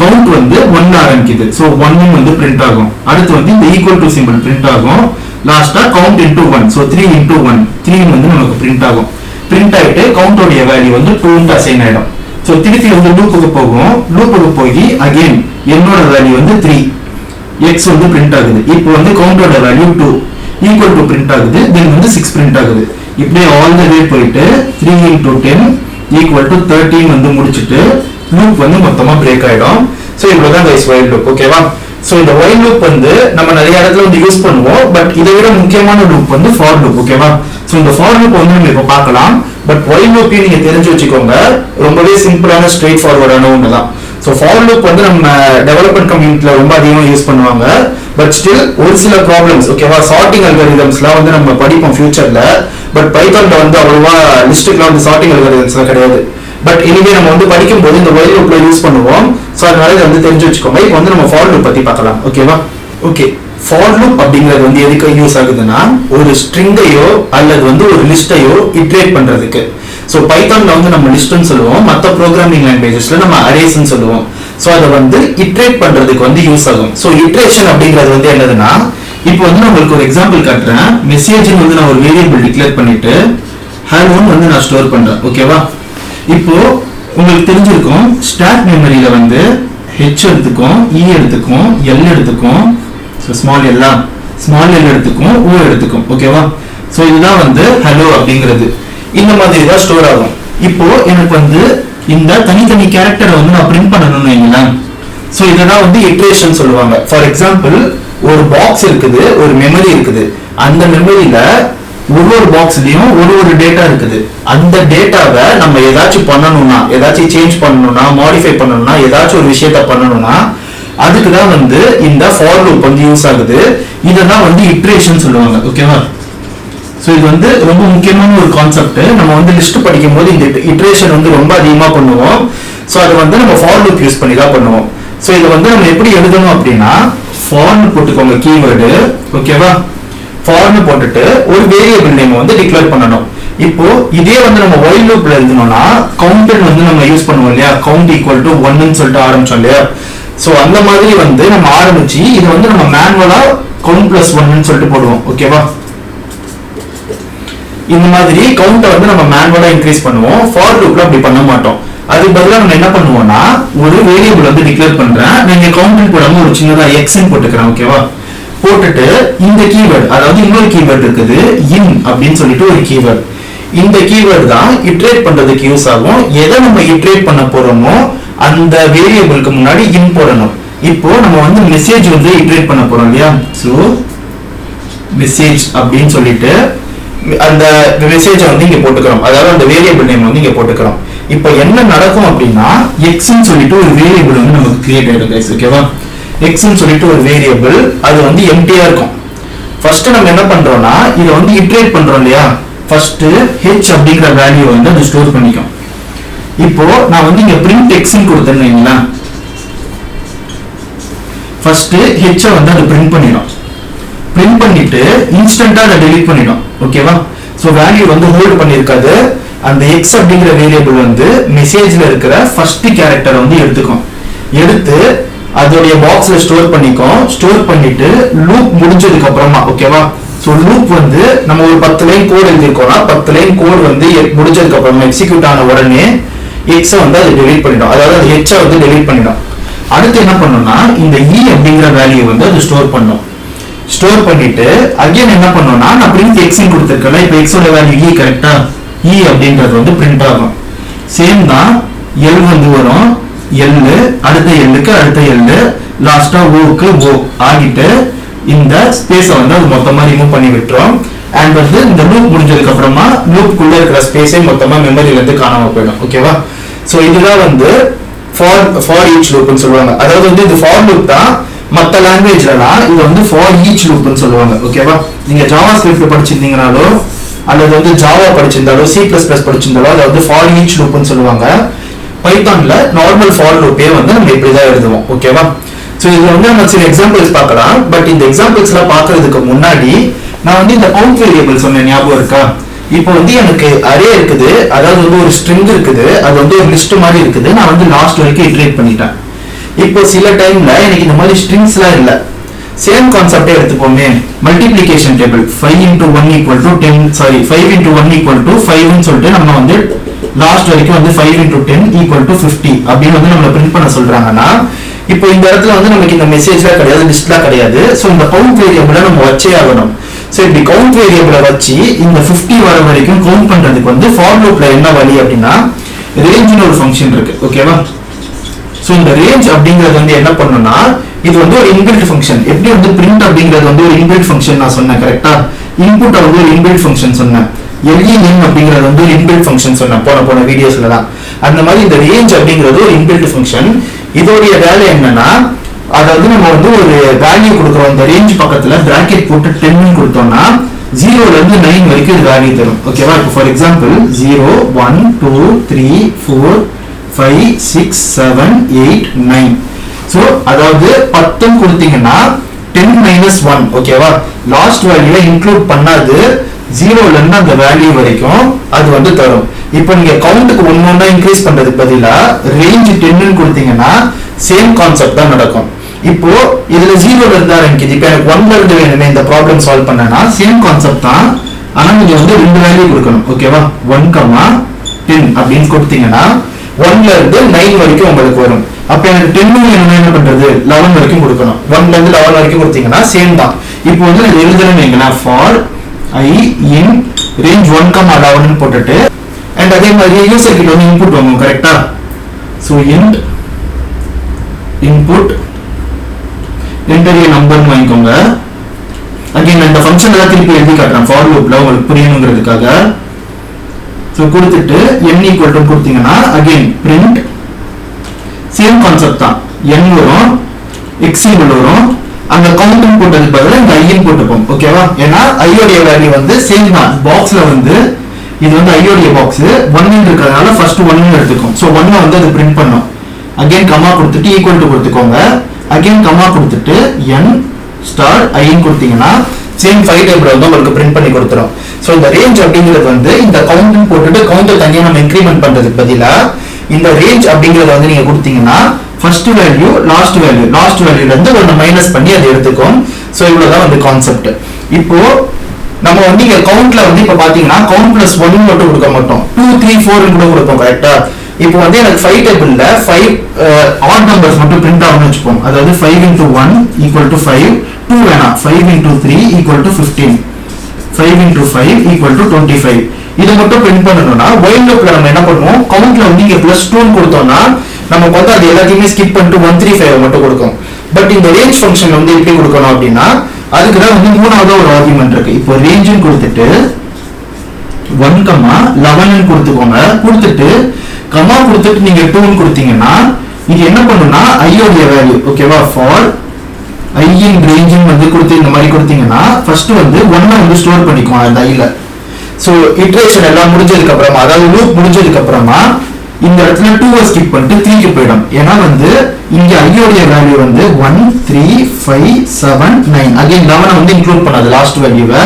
கவுண்ட் வந்து 1 ஆரம்பிக்குது. சோ 1 வந்து பிரிண்ட் ஆகும். அடுத்து வந்து இந்த ஈக்குவல் டு சிம்பிள் பிரிண்ட் ஆகும். லாஸ்டா கவுண்ட் இன்டு 1. சோ 3 இன்டு 1 3 வந்து நமக்கு பிரிண்ட் ஆகும். பிரிண்ட் ஆயிட்டு கவுண்டோட வேல்யூ வந்து 2 ன்னு அசைன் ஆயிடும். சோ திருப்பி வந்து லூப்புக்கு போகும். லூப்புக்கு போய் அகைன் என்னோட வேல்யூ வந்து 3, x வந்து பிரிண்ட் ஆகுது. இப்போ வந்து கவுண்டோட வேல்யூ 2 ஈக்குவல் டு பிரிண்ட் ஆகுது. தென் வந்து 6 பிரிண்ட் ஆகுது. இப்படியே ஆல் தி வே போயிட்டு 3 இன்டு 10 ஈக்குவல் டு 13 வந்து முடிச்சிட்டு லூப் வந்து மொத்தமா பிரேக் ஆயிடும். சோ இவ்வளவுதான் गाइस while loop. ஓகேவா? சோ இந்த while loop வந்து நம்ம நிறைய இடத்துல வந்து யூஸ் பண்ணுவோம், பட் இதை விட முக்கியமான லூப் வந்து for loop. ஓகேவா? சோ இந்த for loop வந்து நம்ம இப்ப பார்க்கலாம். பட் while loop நீங்க தெரிஞ்சு வச்சுக்கோங்க, ரொம்பவே சிம்பிளான ஸ்ட்ரெயிட் ஃபார்வர்டான ஒன்று தான். சோ for loop வந்து நம்ம டெவலப்மென்ட் கம்யூனிட்டில ரொம்ப அதிகமா யூஸ் பண்ணுவாங்க. பட் ஸ்டில் ஒரு சில ப்ராப்ளம்ஸ், ஓகேவா, சார்ட்டிங் அல்காரிதம்ஸ்லாம் வந்து நம்ம படிப்போம் ஃபியூச்சர்ல. பட் பைத்தான்ல வந்து அவ்வளவா லிஸ்ட்டுக்குலாம் வந்து சார்ட்டிங் அல்காரிதம்ஸ்லாம் கிடையாது. பட் இனிமே நம்ம வந்து படிக்கும் போது இந்த while loopல யூஸ் பண்ணுவோம். சோ அதனால இதை வந்து தெரிஞ்சு வச்சுக்கோங்க. இப்போ வந்து நம்ம for loop பத்தி பார்க்கலாம். ஓகேவா? ஓகே, for loop அப்படிங்கிறது வந்து எதுக்கு யூஸ் ஆகுதுன்னா, ஒரு ஸ்ட்ரிங்கையோ அல்லது வந்து ஒரு லிஸ்டையோ இட்ரேட் பண்றதுக்கு. சோ பைத்தான்ல வந்து நம்ம லிஸ்ட்னு சொல்லுவோம், மற்ற ப்ரோக்ராமிங் லாங்குவேஜஸ்ல நம்ம அரேஸ்னு சொல்லுவோம். சோ அதை வந்து இட்ரேட் பண்றதுக்கு வந்து யூஸ் ஆகும். சோ இட்ரேஷன் அப்படிங்கிறது வந்து என்னதுன்னா, இப்போ வந்து நான் உங்களுக்கு ஒரு எக்ஸாம்பிள் காட்டுறேன். மெசேஜ்னு வந்து நான் ஒரு வேரியபிள் டிக்ளேர் பண்ணிட்டு ஹலோன்னு வந்து நான் ஸ்டோர் பண்றேன். ஓகேவா? இப்போ உங்களுக்கு தெரிஞ்சிருக்கும், ஸ்டாக் மெமரியில வந்து h எடுத்துக்கும், e எடுத்துக்கும், l எடுத்துக்கும், சோ ஸ்மால் l எடுத்துக்கும், o எடுத்துக்கும். ஓகேவா? சோ இதுதான் வந்து ஹலோ அப்படிங்கிறது. இந்த மாதிரி தான் ஸ்டோர் ஆகும். இப்போ எனக்கு வந்து இந்த தனித்தனி கேரக்டரை வந்து நான் பிரிண்ட் பண்ணணும்னு வைங்களேன். சோ இததான் வந்து இட்ரேஷன் சொல்லுவாங்க. ஃபார் எக்ஸாம்பிள் ஒரு பாக்ஸ் இருக்குது, ஒரு மெமரி இருக்குது. அந்த மெமரியில ஒவ்வொரு பாக்ஸ்லயும் ஒரு டேட்டா இருக்குது. அந்த டேட்டாவை நம்ம ஏதாச்சும் பண்ணணும்னா, ஏதாச்சும் சேஞ்ச் பண்ணணும்னா, மாடிஃபை பண்ணணும்னா, ஏதாச்சும் ஒரு விஷயத்த பண்ணணும்னா அதுக்கு தான் வந்து இந்த for loop வந்து யூஸ் ஆகுது. இததான் வந்து இட்ரேஷன் சொல்லுவாங்க. ஓகேவா? சோ இது வந்து ரொம்ப முக்கியமான ஒரு கான்செப்ட். நம்ம வந்து லிஸ்ட் படிக்கும் போது இந்த இட்ரேஷன் வந்து ரொம்ப அதிகமா பண்ணுவோம். சோ அது வந்து நம்ம for loop யூஸ் பண்ணி தான் பண்ணுவோம். சோ இதை வந்து நம்ம எப்படி எழுதணும் அப்படின்னா, for ன்னு போட்டுக்கோங்க கீவேர்டு. ஓகேவா? for ன்னு போட்டுட்டு ஒரு வேரியபிள் நேம் வந்து டிக்ளேர் பண்ணணும். இப்போ இதே வந்து நம்ம while loopல எழுதணும்னா கவுண்ட் வந்து நம்ம யூஸ் பண்ணுவோம் இல்லையா, கவுண்ட் ஈக்குவல் டு 1 ன்னு சொல்லிட்டு ஆரம்பிச்சோம் இல்லையா. சோ அந்த மாதிரி வந்து நம்ம ஆரம்பிச்சு இதை வந்து நம்ம மேனுவலா கவுண்ட் பிளஸ் 1 ன்னு சொல்லிட்டு போடுவோம். ஓகேவா, இந்த மாதிரி கவுண்ட வந்து நம்ம மேனுவலா இன்க்ரீஸ் பண்ணுவோம். ஃபார் லூப்ல அப்படி பண்ண மாட்டோம். அதுக்கு பதிலாக நம்ம என்ன பண்ணுவோம்னா ஒரு வேரியபிள் வந்து டிக்ளேர் பண்றேன், நீங்க கவுண்ட் போடாம ஒரு சின்னதா x ன்னு போட்டுக்கிறேன். ஓகேவா, போட்டுட்டு இந்த கீவேர்ட், அதாவது இன்னொரு கீவேர்ட் இருக்குது இன் அப்படின்னு சொல்லிட்டு ஒரு கீவேர்ட். இந்த கீவேர்ட் தான் இட்ரேட் பண்றதுக்கு யூஸ் ஆகும். எதை நம்ம இட்ரேட் பண்ண போறோமோ அந்த வேரியபிளுக்கு முன்னாடி இன் போடணும். இப்போ நம்ம வந்து மெசேஜ் வந்து இட்ரேட் பண்ண போறோம் இல்லையா, சோ மெசேஜ் அப்படின்னு சொல்லிட்டு அந்த மெசேஜை வந்து இங்க போட்டுக்கிறோம், அதாவது அந்த வேரியபிள் நேம் வந்து இங்க போட்டுக்கிறோம். இப்போ என்ன நடக்கும் அப்படின்னா x ன்னு சொல்லிட்டு ஒரு வேரியபிள் வந்து நமக்கு கிரியேட் ஆயிடும் गाइस. ஓகேவா, x ன்னு சொல்லிட்டு ஒரு வேரியபிள், அது வந்து எம்டியா இருக்கும். ஃபர்ஸ்ட் நம்ம என்ன பண்றோம்னா இதை வந்து இட்ரேட் பண்றோம் இல்லையா, ஃபர்ஸ்ட் h அப்படிங்கிற வேல்யூ வந்து அது ஸ்டோர் பண்ணிக்கும். இப்போ நான் வந்து இங்க print x ன்னு கொடுத்தேன்னா ஃபர்ஸ்ட் h வந்து அது print பண்ணிடும். print பண்ணிட்டு இன்ஸ்டன்ட்டா அதை delete பண்ணிடும். ஓகேவா, சோ வேல்யூ வந்து ஹோல்ட் பண்ணிருக்காது. அந்த x அப்படிங்கிற வேரியபிள் வந்து மெசேஜ்ல இருக்கிற ஃபர்ஸ்ட் கேரக்டர் வந்து எடுத்துக்கும், எடுத்து அதோடைய பாக்ஸ்ல ஸ்டோர் பண்ணிக்கும். ஸ்டோர் பண்ணிட்டு லூப் முடிஞ்சதுக்கு அப்புறமா, ஓகேவா, சோ லூப் வந்து நம்ம ஒரு 10 லைன் கோட் எழுதிருக்கோம்னா 10 லைன் கோட் வந்து முடிஞ்சதுக்கு அப்புறமா எக்ஸிக்யூட் ஆன உடனே x வந்து அது delete பண்ணிடும், அதாவது அந்த h வந்து delete பண்ணிடும். அடுத்து என்ன பண்ணணும்னா இந்த e அப்படிங்கிற வேல்யூ வந்து அது ஸ்டோர் பண்ணும். ஸ்டோர் பண்ணிட்டு அகைன் என்ன பண்ணணும்னா நான் print x ன்னு கொடுத்திருக்கேன், இப்போ x ஓட வேல்யூ e கரெக்ட்டா, e அப்படிங்கிறது வந்து பிரிண்ட் ஆகும். சேம் தான் l வந்து வரும், l அடுத்த l க்கு அடுத்த l லாஸ்டா o க்கு o ஆகிட்டு இந்த ஸ்பேஸை வந்து அது மொத்தமா ரிமூவ் பண்ணி விட்டுரும். அண்ட் வந்து இந்த லூப் முடிஞ்சதுக்கு அப்புறமா லூப்க்குள்ள இருக்கிற ஸ்பேஸே மொத்தமா மெமரியில இருந்து காணாம போயிடும். ஓகேவா, சோ இதுதான் வந்து ஃபார் ஈச் லூப்னு சொல்லுவாங்க. அதாவது வந்து இது ஃபார் லூப் தான், மற்ற லாங்குவேஜ்லலாம் இது வந்து ஃபார் ஈச் லூப்னு சொல்லுவாங்க. ஓகேவா, நீங்க ஜாவா ஸ்கிரிப்ட் படிச்சிருந்தீங்கனாலோ அல்லது வந்து ஜாவா படிச்சிருந்தாலோ C++ படிச்சிருந்தாலோ அதாவது ஃபார் ஈச் லூப்னு சொல்லுவாங்க. பைத்தான்ல நார்மல் ஃபார் லூப்பே வந்து நம்ம இப்படி தான் எழுதுவோம். ஓகேவா, சோ இதுல வந்து நம்ம சில எக்ஸாம்பிள்ஸ் பார்க்கலாம். பட் இந்த எக்ஸாம்பிள்ஸ் எல்லாம் பார்க்கிறதுக்கு முன்னாடி நான் வந்து இந்த கவுண்ட் வேரியபிள் சொன்ன ஞாபகம் இருக்கா? இப்போ வந்து எனக்கு அரே இருக்குது, அதாவது வந்து ஒரு ஸ்ட்ரிங் இருக்குது, அது வந்து ஒரு லிஸ்ட் மாதிரி இருக்குது. நான் வந்து லாஸ்ட் வரைக்கும் இட்ரேட் பண்ணிட்டேன். இப்போ சில டைம்ல எனக்கு இந்த மாதிரி ஸ்ட்ரிங்ஸ்லாம் இல்லை, சேம் கான்செப்டே எடுத்துப்போமே, multiplication table 5 into 1 equal to 10, sorry 5 into 1 equal to 5 ன்னு சொல்லிட்டு நம்ம வந்து லாஸ்ட் வரைக்கும் வந்து 5 into 10 equal to 50 அப்படின்னு வந்து நம்மள பிரிண்ட் பண்ண சொல்றாங்கன்னா, இப்போ இந்த இடத்துல வந்து நமக்கு இந்த மெசேஜ்லாம் கிடையாது, லிஸ்ட்லாம் கிடையாது. ஸோ இந்த கவுண்ட் வேரியபிளை நம்ம வச்சே ஆகணும். ஸோ இப்படி கவுண்ட் வேரியபிளை வச்சு இந்த 50 வர வரைக்கும் கவுண்ட் பண்றதுக்கு வந்து ஃபார் லூப்ல என்ன வழி அப்படின்னா ரேஞ்ச்னு ஒரு ஃபங்க்ஷன் இருக்கு. ஓகேவா, ஸோ இந்த ரேஞ்ச் அப்படிங்கிறது வந்து என்ன பண்ணணும்னா இது வந்து ஒரு இன்பில்ட் ஃபங்க்ஷன். எப்படி வந்து பிரிண்ட் அப்படிங்கிறது வந்து ஒரு இன்பில்ட் ஃபங்க்ஷன் நான் சொன்னேன் கரெக்டா, இன்புட் வந்து ஒரு இன்பில்ட் ஃபங்க்ஷன் சொன்னேன், len அப்படிங்கிறது வந்து ஒரு இன்பில்ட் ஃபங்க்ஷன் சொன்னேன் போன வீடியோஸ்ல தான். அந்த மாதிரி இந்த ரேஞ்ச் அப்படிங்கிறது ஒரு இன்பில்ட் ஃபங்க்ஷன். இதோடைய வேலை என்னன்னா, அதாவது நம்ம வந்து ஒரு வேல்யூ கொடுக்குறோம், இந்த ரேஞ்ச் பக்கத்துல பிராக்கெட் போட்டு 10 கொடுத்தோம்னா 0ல இருந்து 9 வரைக்கும் இது வேல்யூ தரும். ஓகேவா, இப்போ ஃபார் எக்ஸாம்பிள் 0 1 2 3 4 5 6 7 8 9. சோ அதாவது 10 கொடுத்தீங்கன்னா 10 minus 1. ஓகேவா, லாஸ்ட் வேல்யூவை இன்க்ளூட் பண்ணாது 0ல இருந்து அந்த வேல்யூ வரைக்கும் அது வந்து தரும். இப்போ நீங்க கவுண்ட்க்கு ஒண்ணா இன்க்ரீஸ் பண்றதுக்கு பதிலா ரேஞ்ச் 10 கொடுத்தீங்கன்னா சேம் கான்செப்ட் தான் நடக்கும். இப்போ இதுல 0ல இருந்து ஆரம்பிக்குது, இப்போ எனக்கு 1ல இருந்து வேணுமே இந்த ப்ராப்ளம் சால்வ் பண்ணனா சேம் கான்செப்ட் தான், ஆனா நீங்க வந்து ரெண்டு வேல்யூ கொடுக்கணும். ஓகேவா, 1,10 அப்படின்னு கொடுத்தீங்கன்னா 1ல இருந்து 9 வரைக்கும் உங்களுக்கு வரும். அப்ப எனக்கு 10 என்ன பண்றது, 11 வரைக்கும் கொடுக்கணும். 1ல இருந்து 11 வரைக்கும் கொடுத்தீங்கன்னா சேம் தான். இப்போ வந்து நான் எழுதுறேன்னு வைங்களேன், ஃபார் I in range 1,11 போட்டுட்டு அண்ட் அதே மாதிரி யூசர் கிட்ட வந்து இன்புட் வாங்குவோம் கரெக்டா. So int input enter a நம்பர்னு வாங்கிக்கோங்க. அகைன் இந்த ஃபங்க்ஷன் எல்லாம் திருப்பி எழுதி காட்டுறேன் ஃபார் லூப்ல உங்களுக்கு புரியணுங்கிறதுக்காக. ஸோ கொடுத்துட்டு n equal to கொடுத்தீங்கன்னா அகைன் print சேம் கான்செப்ட் தான், n வரும் x சிம்பிள் வரும், அந்த கவுண்ட் போட்டதுக்கு பதிலா இந்த i போட்டுப்போம். ஓகேவா, ஏன்னா i உடைய வேல்யூ வந்து சேம் தான். பாக்ஸ்ல வந்து இது வந்து i உடைய பாக்ஸ் 1 இருக்கிறதுனால ஃபர்ஸ்ட் 1 எடுத்துக்கும். ஸோ 1 வந்து அது பிரிண்ட் பண்ணும். அகைன் கமா கொடுத்துட்டு ஈக்குவல் டு கொடுத்துக்கோங்க. அகைன் கமா கொடுத்துட்டு n ஸ்டார் i கொடுத்தீங்கன்னா சேம் 5 டேபிள் வந்து உங்களுக்கு பிரிண்ட் பண்ணி கொடுத்துரும். ஸோ ஸோ இந்த ரேஞ்ச் அப்படிங்கிறது வந்து இந்த கவுண்ட் போட்டுட்டு கவுண்டர் தனியாக நம்ம இன்க்ரிமெண்ட் பண்றதுக்கு பதிலா இந்த ரேஞ்ச் அப்படிங்கறத வந்து நீங்க கொடுத்தீங்கன்னா ஃபர்ஸ்ட் வேல்யூ லாஸ்ட் வேல்யூல இருந்து ஒன்னு மைனஸ் பண்ணி அதை எடுத்துக்கும். ஸோ இவ்வளவுதான் வந்து கான்செப்ட். இப்போ நம்ம வந்து இங்க கவுண்ட்ல வந்து இப்ப பாத்தீங்கன்னா கவுண்ட் பிளஸ் 1 மட்டும் கொடுக்க மாட்டோம், 2 3 4 கூட கொடுப்போம். கரெக்டா? இப்போ வந்து எனக்கு 5 டேபிள்ல 5 ஆட் நம்பர்ஸ் மட்டும் பிரிண்ட் ஆகும்னு வச்சுப்போம். அதாவது 5 into 1 equal to 5, 2 வேணாம், 5 into 3 equal to 15, 5 into 5 equal to 25. இதை மட்டும் பிரிண்ட் பண்ணணும்னா while loopல நம்ம என்ன பண்ணுவோம், கவுண்ட்ல வந்து இங்க பிளஸ் 2 கொடுத்தோம்னா நமக்கு வந்து அது எல்லாத்தையுமே ஸ்கிப் பண்ணிட்டு 135 மட்டும் கொடுக்கும். பட் இந்த ரேஞ்ச் ஃபங்க்ஷன் வந்து எப்படி கொடுக்கணும் அப்படின்னா அதுக்கு தான் வந்து மூணாவது ஒரு ஆர்குமெண்ட் இருக்கு. இப்போ ரேஞ்சுன்னு கொடுத்துட்டு 1,11 கொடுத்துக்கோங்க. கொடுத்துட்டு கமா கொடுத்துட்டு நீங்க 2 கொடுத்தீங்கன்னா இது என்ன பண்ணுனா i உடைய வேல்யூ, ஓகேவா, ஃபார் i இன் ரேஞ்ச் வந்து கொடுத்து இந்த மாதிரி கொடுத்தீங்கன்னா ஃபர்ஸ்ட் வந்து 1 வந்து ஸ்டோர் பண்ணிக்குவோம் அந்த i ல. சோ இட்டரேஷன் எல்லாம் முடிஞ்சதுக்கு அப்புறமா, அதாவது லூப் முடிஞ்சதுக்கு அப்புறமா இந்த இடத்துல 2 ஸ்கிப் பண்ணிட்டு 3 க்கு போய்டும். ஏன்னா வந்து இங்க i உடைய வேல்யூ வந்து 1 3 5 7 9, அகைன் 11 வந்து இன்க்ளூட் பண்ணாது லாஸ்ட் வேல்யூவை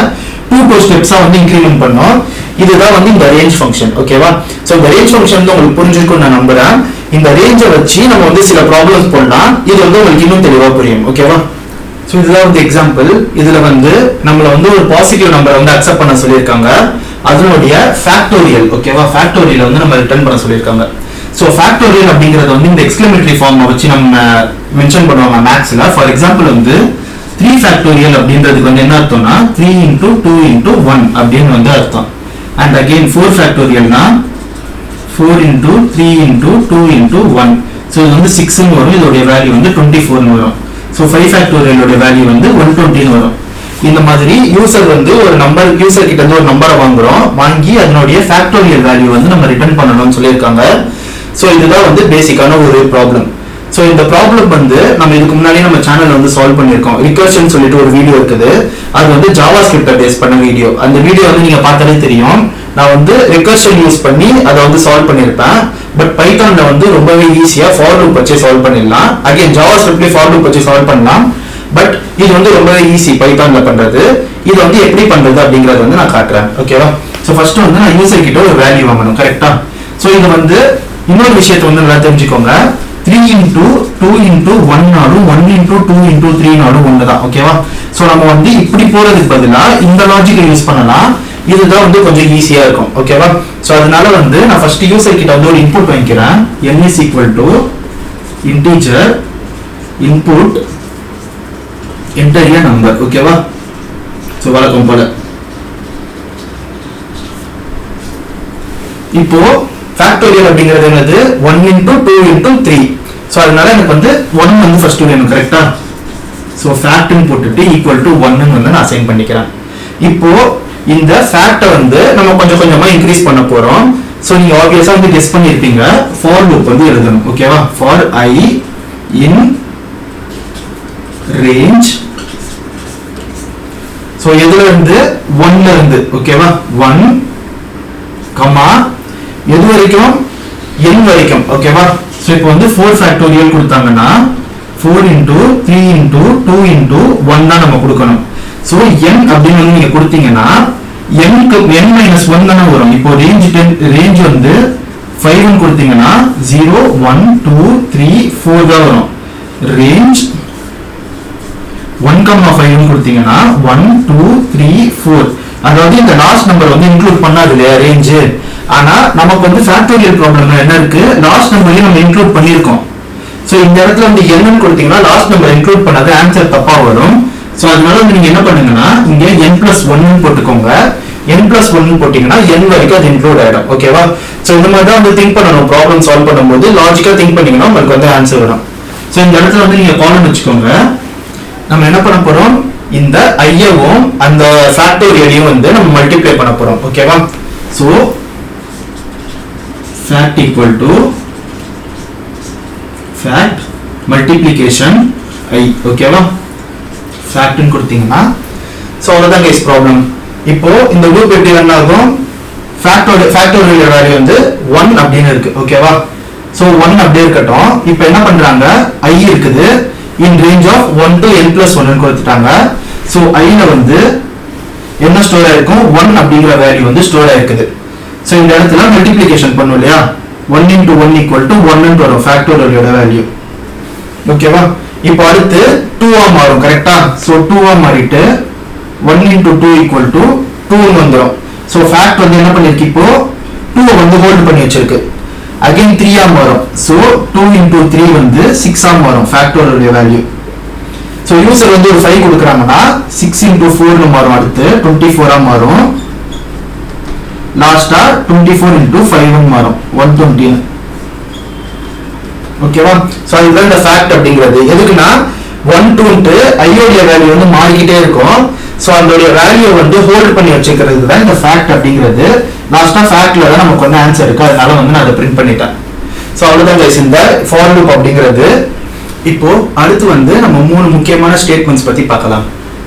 2 ஸ்டெப்ஸா வந்து இன்கிரிமெண்ட் பண்ணோம். இதுதான் வந்து இந்த ரேஞ்ச் ஃபங்க்ஷன். ஓகேவா? சோ இந்த ரேஞ்ச் ஃபங்க்ஷன் வந்து உங்களுக்கு புரிஞ்சிருக்கும் நான் நம்புறேன். இந்த ரேஞ்சை வச்சு நம்ம வந்து சில ப்ராப்ளம்ஸ் போடலாம். இது வந்து உங்களுக்கு இன்னும் தெளிவா புரியும். ஓகேவா? சோ இதுதான் வந்து எக்ஸாம்பிள். இதுல வந்து நம்மள வந்து ஒரு பாசிட்டிவ் நம்பரை வந்து அக்செப்ட் பண்ண சொல்லியிருக்காங்க. அதனுடைய ஃபேக்டோரியல், ஓகேவா, ஃபேக்டோரியல் வந்து நம்ம ரிட்டர்ன் பண்ண சொல்லியிருக்காங்க. சோ ஃபேக்டோரியல் அப்படிங்கறது வந்து இந்த எக்ஸ்கிளமேட்டரி ஃபார்ம் வச்சு நம்ம மென்ஷன் பண்ணுவாங்க மேத்ஸ்ல. ஃபார் எக்ஸாம்பிள் வந்து 3 ஃபேக்டோரியல் அப்படின்றதுக்கு வந்து என்ன அர்த்தம்னா 3 into 2 into 1 அப்படின்னு வந்து அர்த்தம். And again 4 ஃபேக்டோரியல்னா 4 into 3 into 2 into 1. So இது வந்து 6 ன்னு வரும். இதோட வேல்யூ வந்து 24 ன்னு வரும். சோ 5 ஃபேக்டோரியலோட வேல்யூ வந்து 120 ன்னு வரும். இந்த மாதிரி யூசர் வந்து ஒரு நம்பர், யூசர் கிட்ட இருந்து ஒரு நம்பரை வாங்குறோம், வாங்கி அதனுடைய ஃபேக்டோரியல் வேல்யூ வந்து நம்ம ரிட்டர்ன் பண்ணணும்னு சொல்லியிருக்காங்க. சோ இதுதான் வந்து பேசிக்கான ஒரு ப்ராப்ளம். சோ இந்த ப்ராப்ளம் வந்து நம்ம இதுக்கு முன்னாடியே நம்ம சேனல்ல வந்து சால்வ் பண்ணிருக்கோம். ரிகர்ஷன் சொல்லிட்டு ஒரு வீடியோ இருக்குது. அது வந்து ஜாவா ஸ்கிரிப்ட் பேஸ் பண்ண வீடியோ. அந்த வீடியோ வந்து நீங்க பார்த்தாலே தெரியும். நான் வந்து ரிகர்ஷன் யூஸ் பண்ணி அதை வந்து சால்வ் பண்ணிருப்பேன். பட் பைத்தான்ல வந்து ரொம்பவே ஈஸியா ஃபார் லூப் வச்சு சால்வ் பண்ணிடலாம். அகைன் ஜாவா ஸ்கிரிப்ட்ல ஃபார் லூப் வச்சு சால்வ் பண்ணலாம். பட் இது வந்து ரொம்பவே ஈஸி பைத்தான்ல பண்றது. இது வந்து எப்படி பண்றது அப்படிங்கறது வந்து நான் காட்டுறேன். ஓகேவா? சோ ஃபர்ஸ்ட் வந்து நான் யூசர் கிட்ட ஒரு வேல்யூ வாங்கணும். கரெக்ட்டா? சோ இது வந்து இன்னொரு விஷயத்தை வந்து நல்லா தெரிஞ்சுக்கோங்க. 3 into 2 into 1 நாலும் 1 into 2 into 3 நாலும் ஒண்ணுதான். ஓகேவா? சோ நம்ம வந்து இப்படி போறதுக்கு பதிலா இந்த லாஜிக்கை யூஸ் பண்ணலாம். இதுதான் வந்து கொஞ்சம் ஈஸியா இருக்கும். ஓகேவா? சோ அதனால வந்து நான் ஃபர்ஸ்ட் யூசர் கிட்ட வந்து ஒரு இன்புட் வாங்கிக்கிறேன். n is equal to integer input enter a number. ஓகேவா? சோ வழக்கம் போல இப்போ ஃபேக்டோரியல் அப்படிங்கிறது என்னது 1 into 2 into 3. சோ அதனால எனக்கு வந்து 1 வந்து ஃபர்ஸ்ட் வேணும். கரெக்ட்டா? சோ ஃபேக்ட் ன்னு போட்டுட்டு equal to 1 ன்னு வந்து நான் அசைன் பண்ணிக்கிறேன். இப்போ இந்த ஃபேக்ட வந்து நம்ம கொஞ்சம் கொஞ்சமா இன்கிரீஸ் பண்ண போறோம். சோ நீங்க ஆப்வியஸா வந்து கெஸ் பண்ணிருப்பீங்க. ஃபார் லூப் வந்து எழுதணும். ஓகேவா? For i in range. So எதுல இருந்து 1 ல இருந்து, ஓகேவா, 1 கமா எது வரைக்கும் n வரைக்கும். ஓகேவா? சோ இப்போ வந்து 4 ஃபேக்டோரியல் கொடுத்தாங்கன்னா 4 into 3 into 2 into 1 தான் நம்ம கொடுக்கணும். சோ n அப்படின்னு வந்து நீங்க கொடுத்தீங்கன்னா n க்கு n minus 1 தான வரும். இப்போ ரேஞ்ச் வந்து 5 ன்னு கொடுத்தீங்கன்னா 0 1 2 3 4 தான் வரும். ரேஞ்ச் 1,5 ன்னு கொடுத்தீங்கன்னா 1 2 3 4. அதாவது இந்த லாஸ்ட் நம்பர் வந்து இன்க்ளூட் பண்ணாது இல்லையா ரேஞ்ச். ஆனா நமக்கு வந்து ஃபேக்டோரியல் ப்ராப்ளம்ல என்ன இருக்கு, லாஸ்ட் நம்பரையும் நம்ம இன்க்ளூட் பண்ணிருக்கோம். சோ இந்த இடத்துல வந்து n ன்னு கொடுத்தீங்கன்னா லாஸ்ட் நம்பர் இன்க்ளூட் பண்ணாத ஆன்சர் தப்பா வரும். சோ அதனால வந்து நீங்க என்ன பண்ணுங்கன்னா இங்க n+1 ன்னு போட்டுக்கோங்க. n+1 ன்னு போட்டீங்கன்னா n வரைக்கும் அது இன்க்ளூட் ஆயிடும். ஓகேவா? சோ இந்த மாதிரி தான் வந்து திங்க் பண்ணணும். ப்ராப்ளம் சால்வ் பண்ணும்போது லாஜிக்கா திங்க் பண்ணீங்கன்னா உங்களுக்கு வந்து ஆன்சர் வரும். சோ இந்த இடத்துல வந்து நீங்க காலம் வச்சுக்கோங்க. நம்ம என்ன பண்ண போறோம், இந்த ஐயவும் அந்த ஃபேக்டோரியலையும் வந்து நம்ம மல்டிப்ளை பண்ண போறோம். ஓகேவா? So fact equal to fact multiplication i. ஓகேவா? fact ன்னு கொடுத்தீங்கன்னா சோ அவ்வளவுதான் गाइस ப்ராப்ளம். இப்போ இந்த லூப் எப்படி ரன் ஆகும், ஃபேக்டோரியல் வேல்யூ வந்து 1 அப்படின்னு இருக்கு. ஓகேவா? சோ 1 அப்படியே இருக்கட்டும். இப்போ என்ன பண்றாங்க, i இருக்குது in range of 1 to n+1 ன்னு கொடுத்துட்டாங்க. சோ i ல வந்து என்ன ஸ்டோர் ஆயிருக்கும் 1 அப்படிங்கிற வேல்யூ வந்து ஸ்டோர் ஆயிருக்குது. ஸோ இந்த இடத்துல மல்டிப்ளிகேஷன் பண்ணும் இல்லையா, 1 into 1 equal to 1 ன்னு வரும் ஃபேக்டோரியலோட வேல்யூ. ஓகேவா? இப்போ அடுத்து 2 மாறும். கரெக்டா? ஸோ 2 மாறிட்டு 1 into 2 equal to 2 வந்துடும். ஸோ ஃபேக்ட் வந்து என்ன பண்ணிருக்கு, இப்போ 2 வந்து ஹோல்ட் பண்ணி வச்சிருக்கு. அகைன் 3 மாறும். ஸோ 2 into 3 வந்து 6 மாறும் ஃபேக்டோரியலோட வேல்யூ. ஸோ யூசர் வந்து ஒரு 5 கொடுக்குறாங்கன்னா 6 into 4 மாறும். அடுத்து 24 மாறும். லாஸ்டா 24 into 5 மாறும் 120. ஓகேவா? சோ இதுதான் இந்த ஃபேக்ட் அப்படிங்கிறது. எதுக்குன்னா 1 2 ஐயோட வேல்யூ வந்து மாறிக்கிட்டே இருக்கும். சோ அதோட வேல்யூ வந்து ஹோல்ட் பண்ணி வச்சிருக்கிறது தான் இந்த ஃபேக்ட் அப்படிங்கிறது. லாஸ்டா ஃபேக்ட்ல தான் நமக்கு வந்து ஆன்சர் இருக்கு. அதனால வந்து நான் அதை பிரிண்ட் பண்ணிட்டேன். சோ அவ்வளவுதான் गाइस இந்த ஃபார் லூப் அப்படிங்கிறது. இப்போ அடுத்து வந்து நம்ம மூணு முக்கியமான ஸ்டேட்மெண்ட்ஸ் பத்தி பார்க்கலாம்.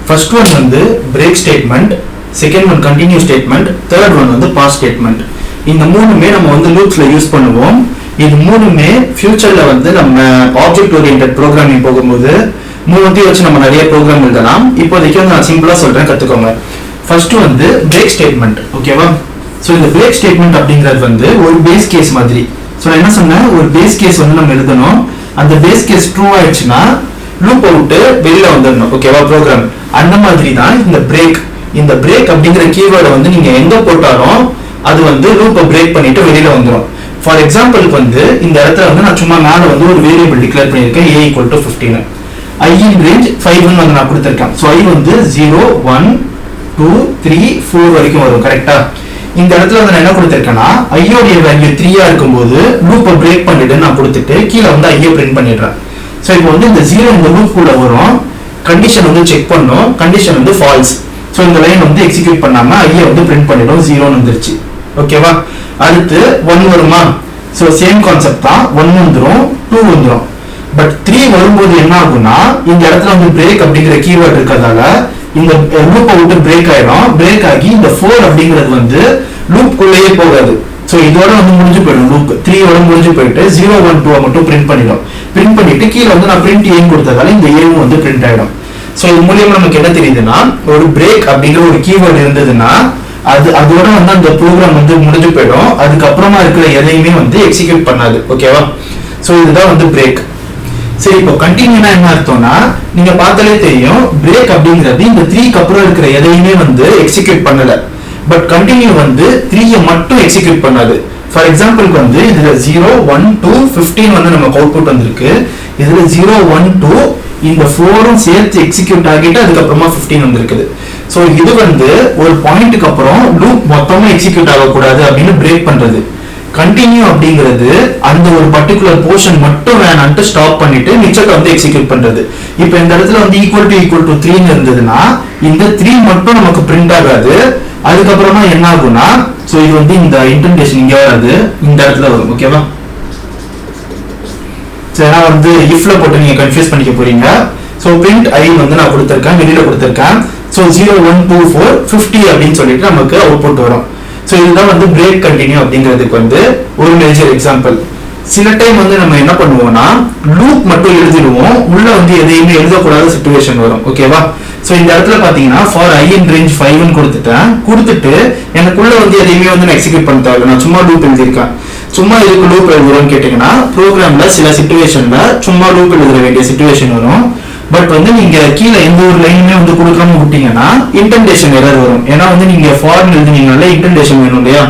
ஃபர்ஸ்ட் ஒன் வந்து break statement, second one continue statement, third one வந்து பாஸ் ஸ்டேட்மெண்ட். இந்த மூணுமே நம்ம வந்து லூப்ஸ்ல யூஸ் பண்ணுவோம். இது மூணுமே ஃபியூச்சர்ல வந்து நம்ம ஆப்ஜெக்ட் ஓரியன்டட் ப்ரோக்ராமிங் போகும்போது மூணுத்தையும் வச்சு நம்ம நிறைய ப்ரோக்ராம் எழுதலாம். இப்போதைக்கு வந்து நான் சிம்பிளா சொல்றேன், கத்துக்கோங்க. ஃபர்ஸ்ட் வந்து பிரேக் ஸ்டேட்மெண்ட். ஓகேவா? ஸோ இந்த பிரேக் ஸ்டேட்மெண்ட் அப்படிங்கிறது வந்து ஒரு பேஸ் கேஸ் மாதிரி. ஸோ நான் என்ன சொன்னேன், ஒரு பேஸ் கேஸ் வந்து நம்ம எழுதணும். அந்த பேஸ் கேஸ் ட்ரூ ஆயிடுச்சுன்னா லூப் அவுட்டு வெளியில வந்துடணும். ஓகேவா? ப்ரோக்ராம் அந்த மாதிரி தான் இந்த பிரேக். இந்த பிரேக் அப்படிங்கிற கீவேர்டை வந்து நீங்க எங்க போட்டாலும் அது வந்து லூப்பை பிரேக் பண்ணிட்டு வெளியில வந்துடும். ஃபார் எக்ஸாம்பிளுக்கு வந்து இந்த இடத்துல வந்து நான் சும்மா மேல வந்து ஒரு வேரியபிள் டிக்ளேர் பண்ணியிருக்கேன், a equal to 15. I in range 5 வந்து நான் கொடுத்திருக்கேன். ஸோ I வந்து 0 1 2 3 4 வரைக்கும் வரும். கரெக்டா? இந்த இடத்துல வந்து நான் என்ன கொடுத்திருக்கேன்னா ஐயோடைய வேல்யூ 3 இருக்கும்போது லூப்பை பிரேக் பண்ணிட்டு நான் கொடுத்துட்டு கீழே வந்து ஐயை பிரிண்ட் பண்ணிடுறேன். ஸோ இப்போ வந்து இந்த 0 இந்த லூப் குள்ள வரும், கண்டிஷன் வந்து செக் பண்ணும், கண்டிஷன் வந்து ஃபால்ஸ். ஸோ இந்த லைன் வந்து எக்ஸிக்யூட் பண்ணாம ஐயை வந்து பிரிண்ட் பண்ணிடும், 0 வந்துருச்சு. ஓகேவா? அடுத்து 1 வருமா? ஸோ சேம் கான்செப்ட் தான், 1 வந்துடும் 2 வந்துடும். பட் 3 வரும்போது என்ன ஆகும்னா இந்த இடத்துல வந்து பிரேக் அப்படிங்கிற கீவேர்ட் இருக்கிறதால இந்த லூப்பை விட்டு பிரேக் ஆயிடும். பிரேக் ஆகி இந்த 4 அப்படிங்கிறது வந்து லூப் குள்ளேயே போகாது. ஸோ இதோட வந்து முடிஞ்சு போயிடும். லூப் 3 ஓட முடிஞ்சு போயிட்டு 0 1 2 மட்டும் பிரிண்ட் பண்ணிடும். பிரிண்ட் பண்ணிட்டு கீழே வந்து நான் பிரிண்ட் ஏன்னு கொடுத்ததால இந்த ஏவும் வந்து பிரிண்ட் ஆயிடும். ஸோ இது மூலியமா நமக்கு என்ன தெரியுதுன்னா ஒரு பிரேக் அப்படிங்கிற ஒரு கீவேர்டு இருந்ததுன்னா அதோட வந்து அந்த ப்ரோக்ராம் வந்து முடிஞ்சு போயிடும். அதுக்கப்புறமா இருக்கிற எதையுமே வந்து எக்ஸிக்யூட் பண்ணாது. ஓகேவா? ஸோ இதுதான் வந்து பிரேக். சரி, இப்போ கண்டினியூனா என்ன அர்த்தம்னா நீங்க பார்த்தாலே தெரியும், பிரேக் அப்படிங்கிறது இந்த 3க்கு அப்புறம் இருக்கிற எதையுமே வந்து எக்ஸிக்யூட் பண்ணல. பட் கண்டினியூ வந்து 3 மட்டும் எக்ஸிக்யூட் பண்ணாது. ஃபார் எக்ஸாம்பிளுக்கு வந்து இதுல 0 1 2 15 வந்து நமக்கு அவுட்புட் வந்திருக்கு. இதுல 0 1 2 இந்த 4ம் சேர்த்து எக்ஸிக்யூட் ஆகிட்டு அதுக்கப்புறமா 15 வந்திருக்குது. ஸோ இது வந்து ஒரு பாயிண்ட்டுக்கு அப்புறம் லூப் மொத்தமா எக்ஸிக்யூட் ஆகக்கூடாது அப்படின்னு பிரேக் பண்றது. கண்டினியூ அப்படிங்கிறது அந்த ஒரு பர்டிகுலர் போர்ஷன் மட்டும் வேணான்ட்டு ஸ்டாப் பண்ணிட்டு மிச்சத்தை வந்து எக்ஸிக்யூட் பண்றது. இப்போ இந்த இடத்துல வந்து ஈக்குவல் டு 3 இருந்ததுன்னா இந்த 3 மட்டும் நமக்கு பிரிண்ட் ஆகாது. அதுக்கப்புறமா என்ன ஆகும்னா ஸோ இது வந்து இந்த இன்டென்டேஷன் இங்கே வராது, இந்த இடத்துல வரும். ஓகேவா? சரி, வந்து இஃப்ல போட்டு நீங்க கன்ஃபியூஸ் பண்ணிக்க போறீங்க. ஸோ பிரிண்ட் ஐ வந்து நான் கொடுத்துருக்கேன், வெளியில கொடுத்துருக்கேன். ஸோ 0 1 2 4 50 அப்படின்னு சொல்லிட்டு நமக்கு அவுட்புட் வரும். ஸோ இதுதான் வந்து பிரேக் கண்டினியூ அப்படிங்கிறதுக்கு வந்து ஒரு மேஜர் எக்ஸாம்பிள். சில டைம் வந்து நம்ம என்ன பண்ணுவோம்னா லூப் மட்டும் எழுதிடுவோம், உள்ள வந்து எதையுமே எழுதக்கூடாத சிச்சுவேஷன் வரும். ஓகேவா? ஸோ இந்த இடத்துல பாத்தீங்கன்னா ஃபார் ஐ இன் ரேஞ்ச் 5 கொடுத்துட்டு எனக்குள்ள வந்து எதையுமே வந்து நான் எக்ஸிக்யூட் பண்ண தேவை, நான் சும்மா லூப் எழுதியிருக்கேன். சும்மா இதுக்கு லூப் எழுதுறோம்னு கேட்டீங்கன்னா ப்ரோக்ராம்ல சில சிச்சுவேஷன்ல சும்மா லூப் எழுத வேண்டிய சிச்சுவேஷன் வரும். பட் வந்து நீங்க கீழே எந்த ஒரு லைனுமே வந்து கொடுக்காம விட்டீங்கன்னா இன்டென்டேஷன் எரர் வரும். ஏன்னா வந்து நீங்க ஃபார்ம் எழுதுனீங்கனால இன்டென்டேஷன் வேணும் இல்லையா?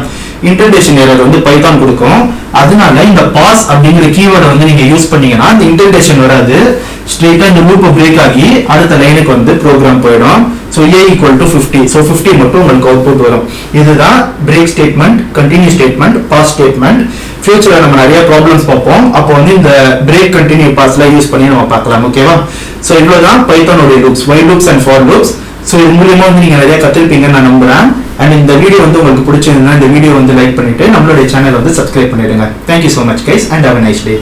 இன்டென்டேஷன் எரர் வந்து பைத்தான் கொடுக்கும். அதனால இந்த பாஸ் அப்படிங்கிற கீவேர்டை வந்து நீங்க யூஸ் பண்ணீங்கன்னா இந்த இன்டென்டேஷன் வராது, ஸ்ட்ரெயிட்டா இந்த லூப் பிரேக் ஆகி அடுத்த லைனுக்கு வந்து ப்ரோக்ராம் போயிடும். So a equal to 50. So 50 மட்டும் உங்களுக்கு அவுட்புட் வரும். இதுதான் break statement, continue statement, pass statement. ஃபியூச்சர்ல நம்ம நிறைய ப்ராப்ளம்ஸ் பார்ப்போம். அப்போ வந்து இந்த பிரேக் கண்டினியூ பாஸ்ல யூஸ் பண்ணி நம்ம பார்க்கலாம். ஓகேவா? ஸோ இவ்வளவுதான் பைத்தானோட loops, while loops and for loops. So இது மூலியமா வந்து நீங்க நிறைய கத்துருப்பீங்கன்னு நான் நம்புறேன். அண்ட் இந்த வீடியோ வந்து உங்களுக்கு பிடிச்சிருந்தா இந்த வீடியோ வந்து லைக் பண்ணிட்டு நம்மளுடைய சேனல் வந்து சப்ஸ்கிரைப் பண்ணிடுங்க. Thank you so much guys and have a nice day.